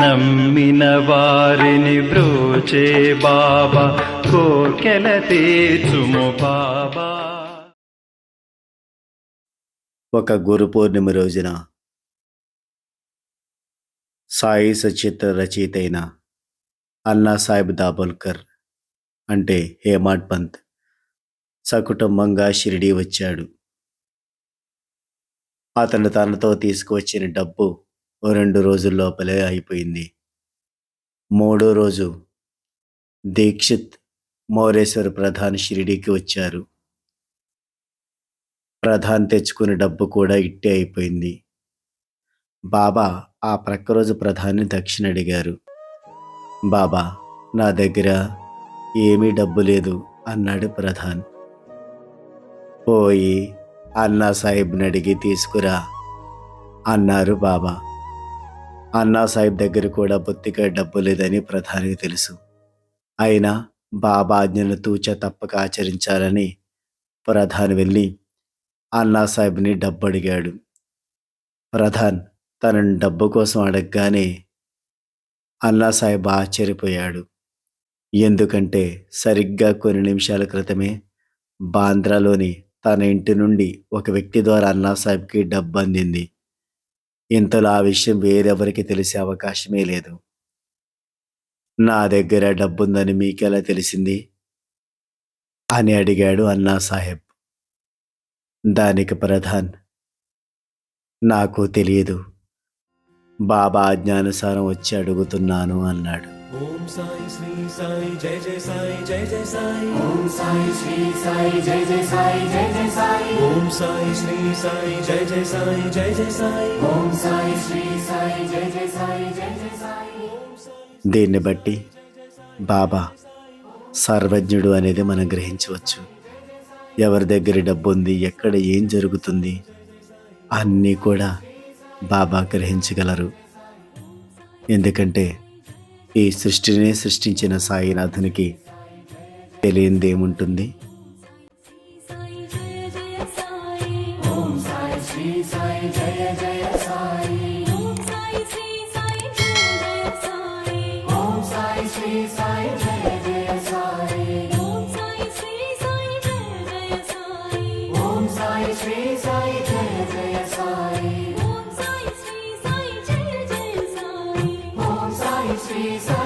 నమ్మిన వారిని బ్రోచే బాబా కోర్కెల తీర్చుము బాబా. ఒక గురు పూర్ణిమ రోజున సాయి సచిత్ర రచయిత అయిన అన్నా సాహెబ్ దాబోల్కర్ అంటే హేమాడ్ పంత్ సకుటుంబంగా షిరిడీ వచ్చాడు. అతను తనతో తీసుకువచ్చిన డబ్బు 2 రోజుల లోపలే అయిపోయింది. 3వ రోజు దీక్షిత్ మోరేశ్వర్ ప్రధాన్ షిరిడీకి వచ్చారు. ప్రధాన్ తెచ్చుకున్న డబ్బు కూడా ఇట్టే అయిపోయింది. బాబా ఆ ప్రక్క రోజు ప్రధాన్ని దక్షిణ అడిగారు. బాబా, నా దగ్గర ఏమీ డబ్బు లేదు అన్నాడు ప్రధాన్. పోయి అన్నా సాహెబ్ని అడిగి తీసుకురా అన్నారు బాబా. అన్నా సాహెబ్ దగ్గర కూడా బొత్తిగా డబ్బు లేదని ప్రధానికి తెలుసు. అయినా బాబా ఆజ్ఞను తూచా తప్పక ఆచరించాలని ప్రధాన్ వెళ్ళి అన్నా సాహెబ్ని డబ్బు అడిగాడు. ప్రధాన్ తనని డబ్బు కోసం అడగగానే అన్నా సాహెబ్ ఆశ్చర్యపోయాడు. ఎందుకంటే సరిగ్గా కొన్ని నిమిషాల క్రితమే బాంద్రాలోని తన ఇంటి నుండి ఒక వ్యక్తి ద్వారా అన్నా సాహెబ్కి డబ్బు అందింది. ఇంతలో ఆ విషయం వేరెవరికి తెలిసే అవకాశమే లేదు. నా దగ్గర డబ్బుందని మీకెలా తెలిసింది అని అడిగాడు అన్నా సాహెబ్. దానికి ప్రధాన్, నాకు తెలియదు, బాబా ఆజ్ఞానుసారం వచ్చి అడుగుతున్నాను అన్నాడు. ఓం సాయి శ్రీ సాయి జయ జయ సాయి జయ జయ సాయి. ఓం సాయి శ్రీ సాయి జయ జయ సాయి జయ జయ సాయి. ఓం సాయి శ్రీ సాయి జయ జయ సాయి జయ జయ సాయి. ఓం సాయి శ్రీ సాయి జయ జయ సాయి జయ జయ సాయి. దీన్ని బట్టి బాబా సర్వజ్ఞుడు అనేది మనం గ్రహించవచ్చు. ఎవరి దగ్గర డబ్బు ఉంది, ఎక్కడ ఏం జరుగుతుంది అన్నీ కూడా బాబా గ్రహించగలరు. ఎందుకంటే ఈ సృష్టినే సృష్టించిన సాయినాథునికి తెలియందేముంటుంది. ఓం సాయి శ్రీ సాయి జయ జయ సాయి. ఓం సాయి శ్రీ సాయి జయ జయ సాయి. ఓం సాయి శ్రీ సాయి జయ జయ సాయి. ఓం సాయి శ్రీ సాయి జయ జయ సాయి. ఓం సాయి శ్రీ సాయి జయ జయ సాయి. ఓం సాయి శ్రీ సాయి జయ జయ సాయి. ఓం సాయి శ్రీ సాయి